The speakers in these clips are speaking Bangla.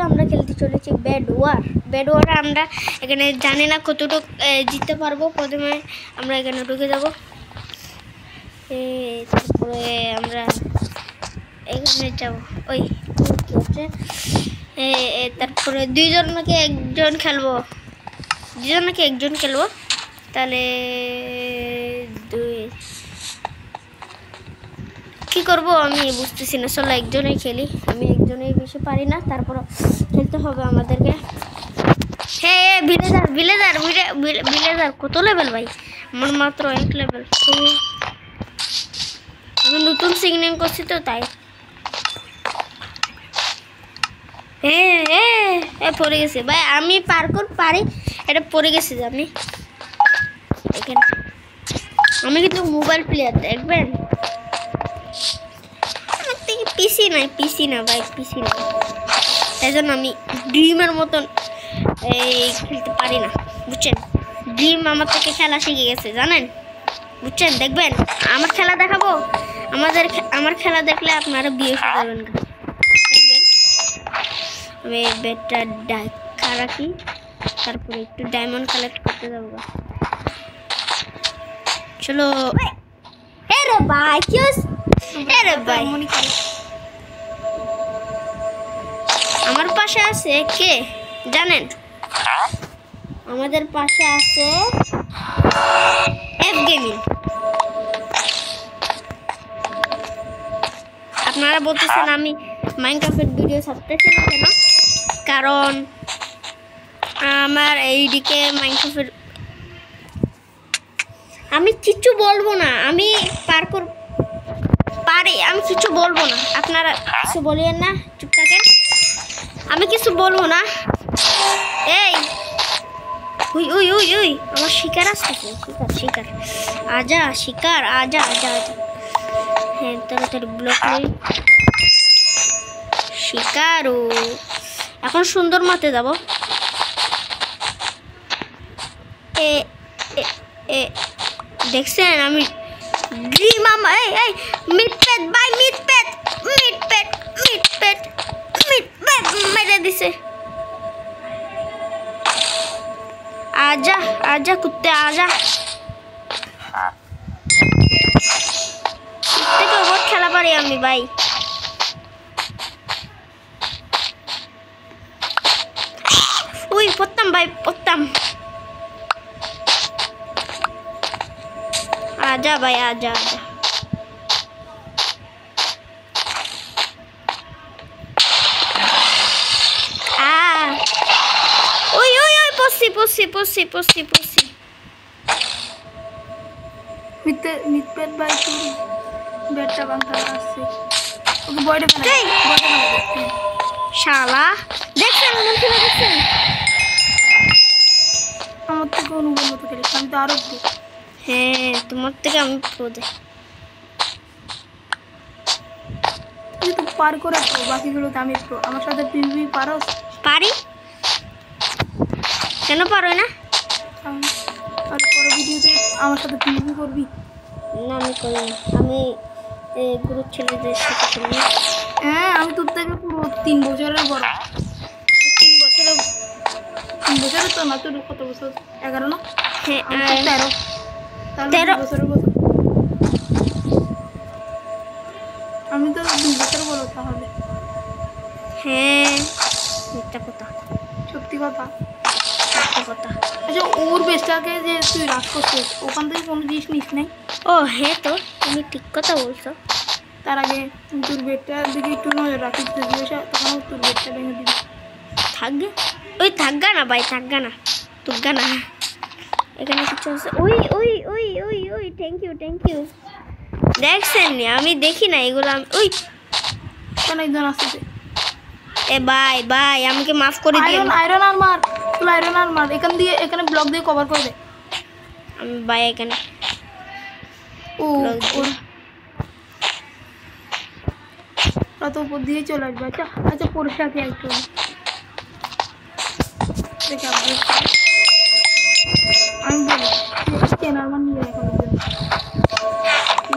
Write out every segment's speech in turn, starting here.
আমরা খেলতে চলেছি বেড ওয়ার আমরা এখানে জানি না কতটুকু জিততে পারবো প্রথমে আমরা এখানে ঢুকে যাব তারপরে আমরা এখানে যাব ওই কি হচ্ছে তারপরে দুইজন নাকি একজন খেলবো তাহলে কি করব আমি বুঝতেছি না চলো একজনেই খেলি আমি একজনেই বেশি পারি না তারপর খেলতে হবে আমাদেরকে হ্যাঁ ভিলেজার কত লেভেল ভাই আমার মাত্র 1 লেভেল আমি নতুন সিগনিং করছি তো তাই পড়ে গেছে ভাই আমি পার্কুর পারি এটা পড়ে গেছে আমি এখানে আমি কিন্তু মোবাইল প্লেয়ার দেখবেন পিসি না ভাই পিসি না তাই জন্য আমি ড্রিমের মতন খেলতে পারি না বুঝছেন ড্রিম আমার থেকে খেলা শিখে গেছে জানেন বুঝছেন দেখবেন আমার খেলা দেখাবো আমার খেলা দেখলে আপনারা বিয়ে করে যাবেন দেখবেন আমি ব্যাটটা ডাকা রাখি তারপরে একটু ডায়মন্ড কালেক্ট করতে যাবো চলো রে ভাই ভাই আমার পাশে আছে কে জানেন আমাদের পাশে আছে এফ গেমিং আপনারা বলতেছেন আমি মাইনক্রাফটের ভিডিও ছাড়তেছি না কেন কারণ আমার এইদিকে মাইনক্রাফটের আমি কিছু বলবো না আমি পার্কুর পারি আমি কিছু বলবো না আপনারা কিছু বলিয়েন না চুপ থাকেন আমি কিছু বলবো না এই উই আমার শিকার আসতেছে শিকার আজা শিকার আজা হ্যাঁ তাড়াতাড়ি ব্লক নেই শিকার ও এখন সুন্দর মতে যাব দেখছেন আমি ড্রিম এই মিটপেট মেরে দিছে आजा कुत्ते आजा कुत्ते को बहुत खेला पारी आमी भाई उई पत्तम भाई पत्तम आजा भाई आजा Pussy. Mitpet by two. Better one class. Okay, boy, Shala. Dexter, I'm not going to get some dark. Hey, to Motica food. You to park or a Bakilo Tami Pro. I'm sure the PV Paros. Party? কেন পারো না আর পরে ভিডিওতে আমার সাথে পিভি করবি না আমি করি আমি গ্রুপ ছেলেদের সাথে করি হ্যাঁ আমি তোর থেকে পুরো 3 বছরের বড় 3 বছরের তো না তোর কত বছর 11 না হ্যাঁ 13 বছরের বড় আমি তো 2 বছর বড় তাহলে হ্যাঁ মিথ্যা কথা সত্যি কথা अच्छा और बेस्टा के जे तू रात को सोच ओखान থেকে কোনো জিনিস নিস নাই ও হ্যাঁ তো তুমি ঠিক কথা বলছো তার আগে তোর বেডটার দিকে একটু নজর রাখিস তখন তোর বেডটা ভেঙে দিবি থাকবে ওই থাকগা না ভাই থাকগা না তুগা না এখানে কিছু আছে ওই থ্যাংক ইউ দেখছেন আমি দেখি না এগুলো ওই কোন একজন আসছে এ ভাই আমাকে মাফ করে দিন আয়রন আর্মার এখানে ব্লক দিয়ে কভার করে দে আমি ভাই এখানে তো উপর দিয়ে চলে আসবে আচ্ছা পরিষ্কার কি একটু দেখে আমি বলি চেনার মান নিয়ে এখন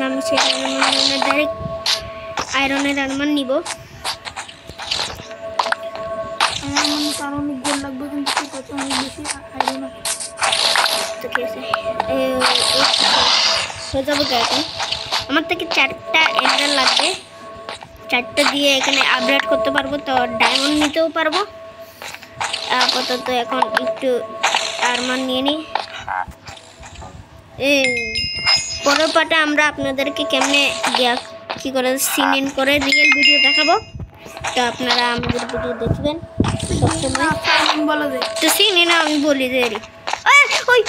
আমি সেটা ডাইরেক্ট আয়রনের আর্মার নিব কাছে অনেক বেশি আইডিয়া না। তো ঠিক আছে, হয়ে যাবো এখন। আমার থেকে 4টা এন্ডার লাগবে, 4টা দিয়ে এখানে আপগ্রেড করতে পারবো, তো ডায়মন্ড নিতেও পারবো। আপাতত এখন একটু আরমান নিয়ে নিই। পরের পার্টে আমরা আপনাদেরকে কেমনে কি করে সিন ইন করে রিয়েল ভিডিও দেখাবো, তো আপনারা আমাদের ভিডিও দেখবেন সবসময়। তো সিন ইন আমি বলি যে ওই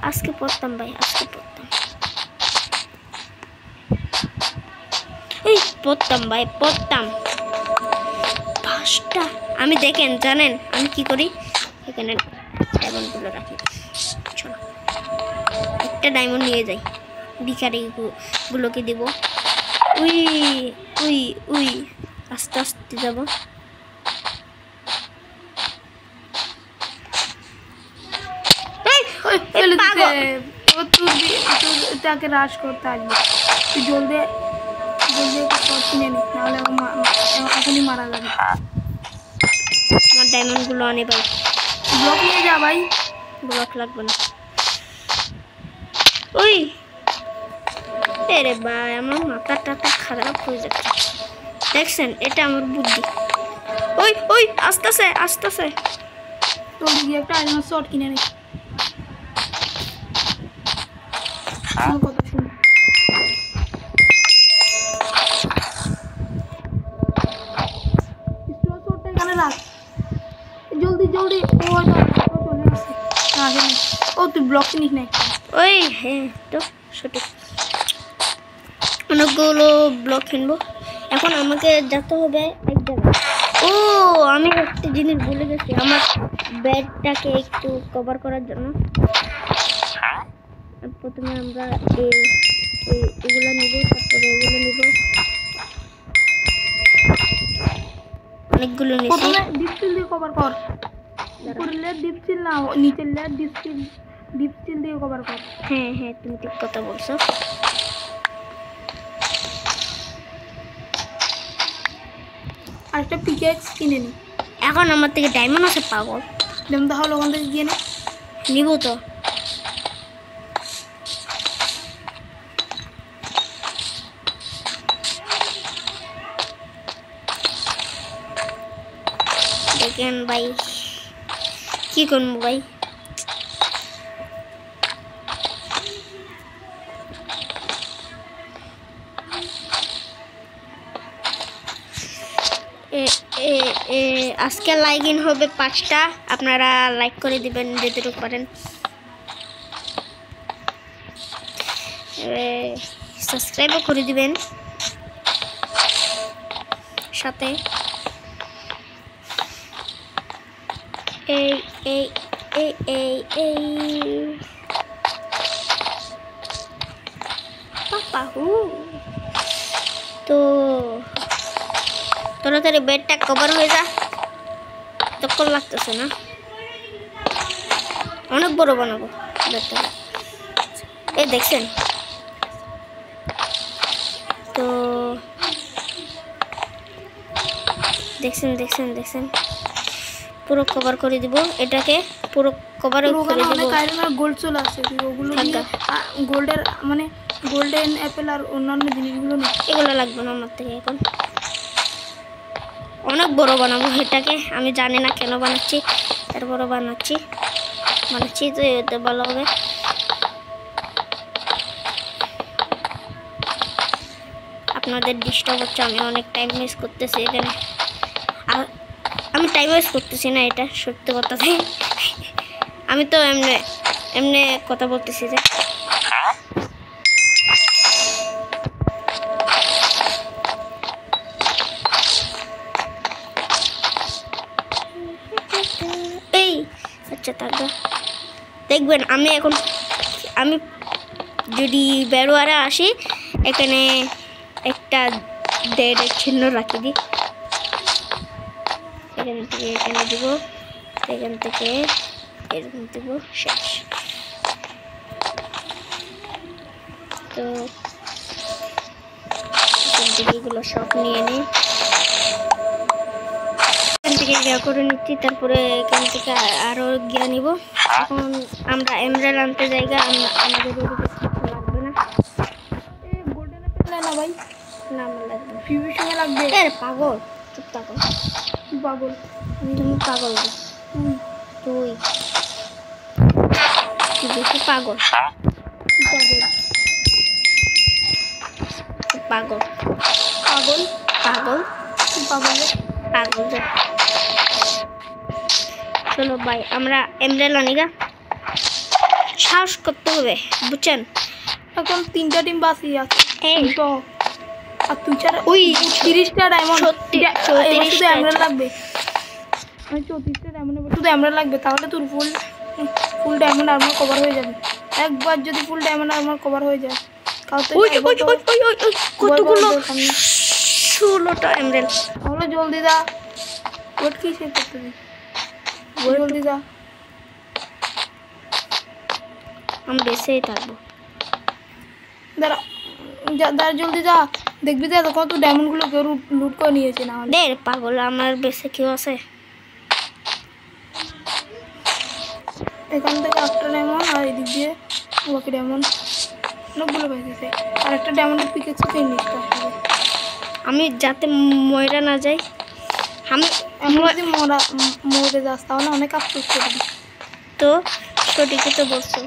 আজকে পড়তাম ভাই, আজকে পড়তাম, এই পড়তাম ভাই, পড়তাম 5টা। আমি দেখেন জানেন আমি কি করি, এখানে ডায়মন্ডগুলো রাখি। চলো একটা ডায়মন্ড নিয়ে যাই, ভিখারি গুলোকে দিব। উই উই উই আস্তে আস্তে যাব। তাকে রাশ করতে আসবে, তুই জলদি জলদি কিনে নি, নাহলে এখনই মারা যাবে। আমার ডায়মন্ডগুলো আনে ভাই, ব্লক নিয়ে যা ভাই, ব্লক লাগবে না। ওই রে ভাই, আমার মাথাটা খারাপ হয়ে যাচ্ছে, দেখছেন? এটা আমার বুদ্ধি। ওই ওই আস্তে আস্তে তোর দিকে একটা আইরন শট কিনে নি। কথা শুন, এখানে রাখ জলদি জলদি। ও চলে আসছে, আসেনি। ও তুই ব্লক কিনিস নাই? ওই হ্যাঁ, তো সঠিক, অনেকগুলো ব্লক কিনবো। এখন আমাকে যেতে হবে এক জায়গায়। ও আমি একটা জিনিস ভুলে গেছি, আমার বেডটাকে একটু কভার করার জন্য প্রথমে আমরা এগুলো নিব, তারপরে এগুলো নিব, অনেকগুলো নিছি। প্রথমে ডিপ স্টিল দিয়ে কভার কর, উপরের লেয়ার ডিপ স্টিল না, নিচের লেয়ার ডিপ স্টিল দিয়ে কভার কর। হ্যাঁ হ্যাঁ, তুমি ঠিক কথা বলছো। আর একটা পিকেক্স কিনে নি। এখন আমার থেকে ডায়মন্ড আছে পাগল, যেমন তাহলে ওখান থেকে গিয়ে নিব তো। দেখেন ভাই কি করবো ভাই, আজকে লাইক ইন হবে 5টা, আপনারা লাইক করে দিবেন যেটুকু পারেন, সাবস্ক্রাইবও করে দিবেন সাথে। এই এই এই এই এই পাপা তো তাড়াতাড়ি বেডটা কভার হয়ে যা, তখন লাগতেছে না, অনেক বড় বানাবো বেডটা। এই দেখছেন তো, দেখছেন পুরো কভার করে দিব, এটাকে পুরো কভার করে দিব। গোল্ড চলে আসছে, ওগুলো গোল্ডের মানে গোল্ডেন অ্যাপেল আর অন্যান্য জিনিসগুলো নেই, এগুলো লাগবে না আমার থেকে। এখন অনেক বড় বানাবো এটাকে, আমি জানি না কেন বানাচ্ছি, তারপরে বানাচ্ছি তো এতে ভালো হবে। আপনাদের ডিস্টার্ব হচ্ছে, আমি অনেক টাইম ওয়েস্ট করতেছি এখানে। আমি টাইম ওয়েস্ট করতেছি না, এটা সত্যি কথা। আমি তো এমনি কথা বলতেছি যে এই আচ্ছা থাকবে, দেখবেন আমি যদি বেরোয়ারে আসি, এখানে একটা দেড়ের চিহ্ন রাখি দিই, এখান থেকে এখানে দিব, এখান থেকে এরকম দিব, শেষ। তো এখান থেকে এগুলো সব নিয়ে নিই। থেকে গিয়া করে নিচ্ছি, তারপরে এখান থেকে আরও গিয়া নিব। এখন আমরা এমরাল আনতে জায়গা, আমাদের ওদিকে কিছু লাগবে না। গোল্ডেন অ্যাপেল না ভাই, না আমার লাগবে না। পিভির সময় লাগবে। পাগল, চুপ থাকো। কি পাগল? তুমি পাগল না। তুই বেশি পাগল। কি পাগল? পাগল পাগল পাগল কি পাগল? পাগল। চলো ভাই আমরা এমরাল আনিগা, সাহস করতে হবে বুঝছেন। এখন 3টা টিম বাকি আছে। এই তো আর তুই ছাড়া ওই 30টা ডায়মন্ড, 34 শুধু এমরাল লাগবে। আমি 34টা ডায়মন্ড শুধু এমরাল লাগবে, তাহলে তোর ফুল ডায়মন্ড আর্মার কভার হয়ে যাবে। একবার যদি ফুল ডায়মন্ড আর্মার কভার হয়ে যায়, কতগুলো 16টা এমরাল। তাহলে জলদি যা, ওয়েট কি সে করতে দিই, জলদি যা। আমি বেঁচেই থাকবো। দাঁড়া দাঁড়া, জলদি যা, দেখবি তো এতক্ষণ তো ডায়মন্ডগুলো কেউ লুট করে নিয়েছে। না হলে দের পাগল, আমার বেঁচে কেউ আছে? এখান থেকে একটা ডায়মন্ড আর এদিক দিয়ে বাকি ডায়মন্ড অনেকগুলো পাইছে। আর একটা ডায়মন্ডের পিকেক্সও কিনে নিতে হবে। আমি যাতে ময়রা না যাই, আমি যদি মরে যাস তাহলে অনেক আফসোস করবি। তো সঠিকই তো বলছো।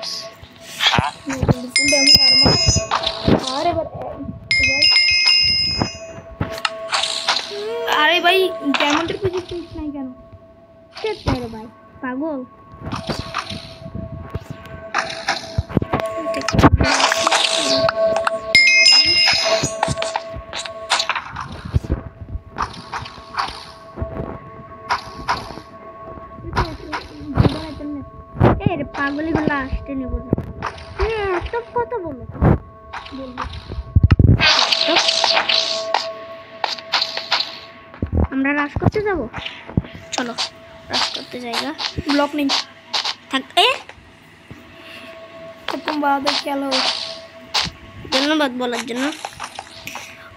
আরে ভাই ডায়মন্ডের পিকেক্স নাই কেন? ভাই পাগল। পাগলি গুলো আসতে নেব। এত কথা বলো, বলবো। আমরা রাশ করতে যাব, চলো রাশ করতে জায়গা। ব্লক নেই থাক। ধন্যবাদ বলার জন্য।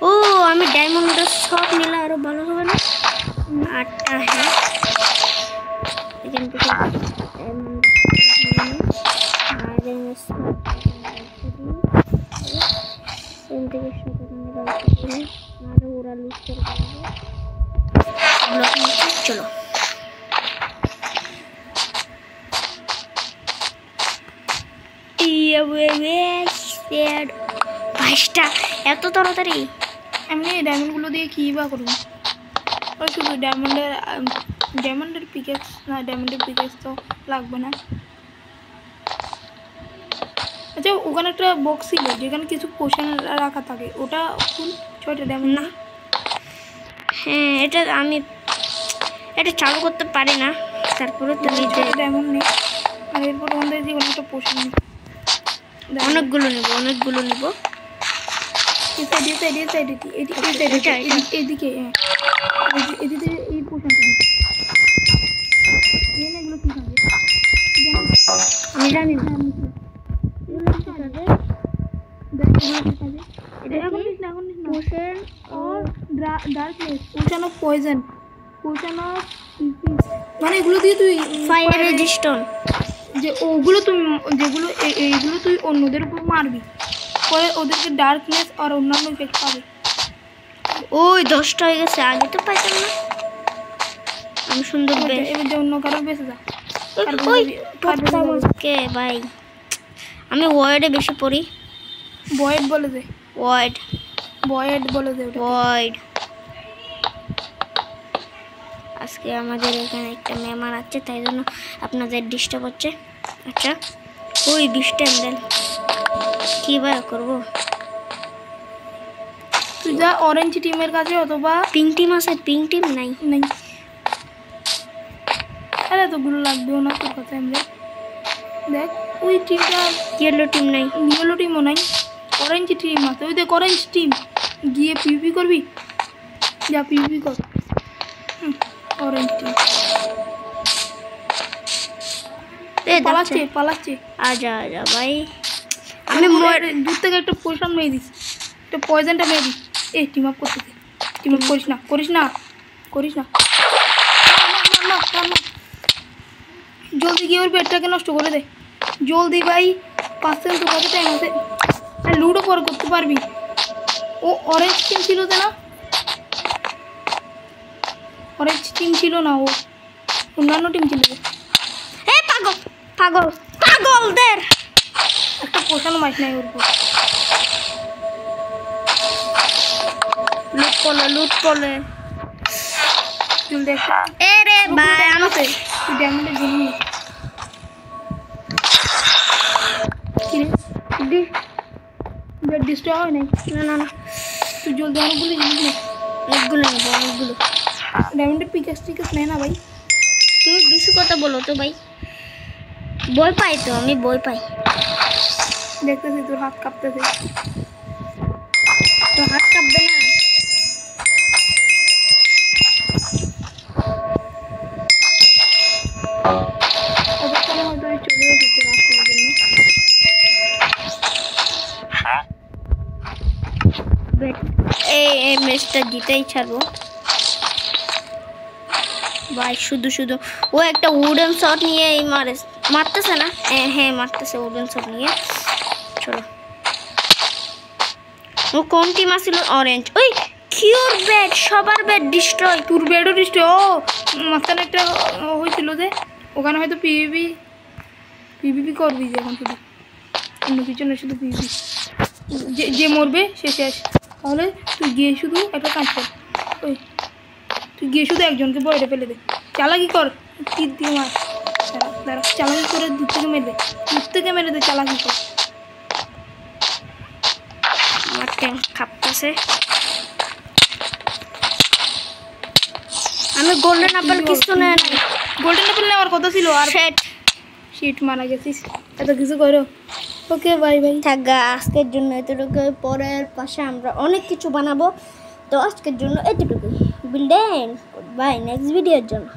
ও আমি ডায়মন্ডটা সব নিলে আরো ভালো হবে না? 8টা হ্যাঁ, এখান থেকে ওরা লুট করে ব্লক নিচ্ছে। চলো বাইশটা এত তাড়াতাড়ি? এমনি ডায়মন্ডগুলো দিয়ে কী বা করবো? ওই শুধু ডায়মন্ডের পিকেক্স না, ডায়মন্ডের পিকেক্স তো লাগবে না। আচ্ছা ওখানে একটা বক্স ছিল যেখানে কিছু পোশন রাখা থাকে, ওটা ফুল 6টা ডায়মন্ড না? হ্যাঁ আমি এটা চালু করতে পারি না, তারপরে তুমি ডায়মন্ড নেই। আর এরপর আমাদের জীবনে একটা পোশন নেই। অনেকগুলো নেব। এদিকে এদিকে এই পোশনটা এগুলো কি থাকে আমি জানি না। মানে এগুলো দিয়ে তুই ফায়ার রেজিস্ট্যান্ট, যে ওগুলো তুই যেগুলো এইগুলো তুই অন্যদের উপর মারবি, পরে ওদেরকে ডার্কনেস আর অন্যান্য ইফেক্ট পাবে। ওই 10টা হয়ে গেছে, আগে তো পাইতাম না। আমি সুন্দর এবার যে অন্য কারো বেঁচে যা। কে ভাই, আমি ওয়ার্ডে বেশি পড়ি। বয়েড বলে দে, ওয়ার্ড বলে দে, ওয়ার্ড। আজকে আমাদের এখানে একটা মেহমান আছে, তাই জন্য আপনাদের ডিস্টার্ব হচ্ছে। আচ্ছা ওই 20টা এমরাল কি বার করবো? তুই যা অরেঞ্জ টিমের কাছে, অথবা পিঙ্ক টিম আছে। পিঙ্ক টিম নাই। আরে এতগুলো লাগবেও না তোর কাছে। আমরা দেখ ওই টিমটা, ইয়েলো টিম নাই। ইয়েলো টিমও নাই, অরেঞ্জ টিম আছে। ওই দেখ অরেঞ্জ টিম, গিয়ে পিভি করবি, যা পিভি কর। অরেঞ্জ টিম পালাচ্ছে। আজা ভাই, আমি দূর থেকে একটা পয়সা মেয়ে দিস, একটা পয়জনটা মেয়ে দিস। টিম আপ করতে, টিম আপ করিস না। জলদি গিয়ে ওর পেটটাকে নষ্ট করে দে জলদি ভাই 5 সেকেন্ড তো কত টাইম আছে আর লুডো পর করতে পারবি ও অরেঞ্জ টিম ছিল না অরেঞ্জ টিম ছিল না ও অন্যান্য টিম ছিল এ পাগল পাগল পাগলদের একটা পোষানো মাছ নাই ওর উপর লুট করলে জলদি একটা এ রে ভাই আমাকে তুই ডায়মন্ডের জিনিস কি রে দি ব্রেড ডিস্ট্রয় হয় নাই না না না তুই জলদি অনেকগুলো জিনিস নে অনেকগুলো নেবো অনেকগুলো ডায়মন্ডের পিকাস টিকাস নেয় না ভাই তুমি বেশি কথা বলো তো ভাই বই পাই তো আমি বই পাই দেখতেছি তোর হাত কাঁপতেছে তো হাত কাঁপবে না অবশ্যই হয়তো আমি চলে এসেছি কাজ করার জন্য এই ম্যাচটা জিতেই ছাড়বো ভাই শুধু শুধু ও একটা উডেন শট নিয়ে এই মারতেছে না হ্যাঁ মারতেছে উডেন শট নিয়ে চলো ও কোন টিম আসছিল অরেঞ্জ ওই কিউর ব্যাট সবার ব্যাট ডিস্ট্রয় তোর বেডও ডিস্ট্রয় ও মাঝখানে একটা হয়েছিল যে ওখানে হয়তো পিভিপি করবি যে এখন শুধু অন্য কিছু না শুধু পিভিপি যে মরবে সে শেষ তাহলে তুই গিয়ে শুধু একটা কাজ কর ওই তুই গিয়ে শুধু একজনকে বড়ে ফেলে দে চালাকি কর তীর দিয়ে মার দাঁড়া চালাকি করে দূর থেকে মেরে দে চালাকি কর আমার ট্যাং খাপতেছে আমি গোল্ডেন আপেল কিছু নেই গোল্ডেন অ্যাপেল নেওয়ার কথা ছিল আর শিট মারা গেছিস এত কিছু করো ওকে বাই বাই থাকা আজকের জন্য এতটুকু পরের পাশে আমরা অনেক কিছু বানাবো তো আজকের জন্য এতটুকুই বিল্ডেন বাই নেক্সট ভিডিওর জন্য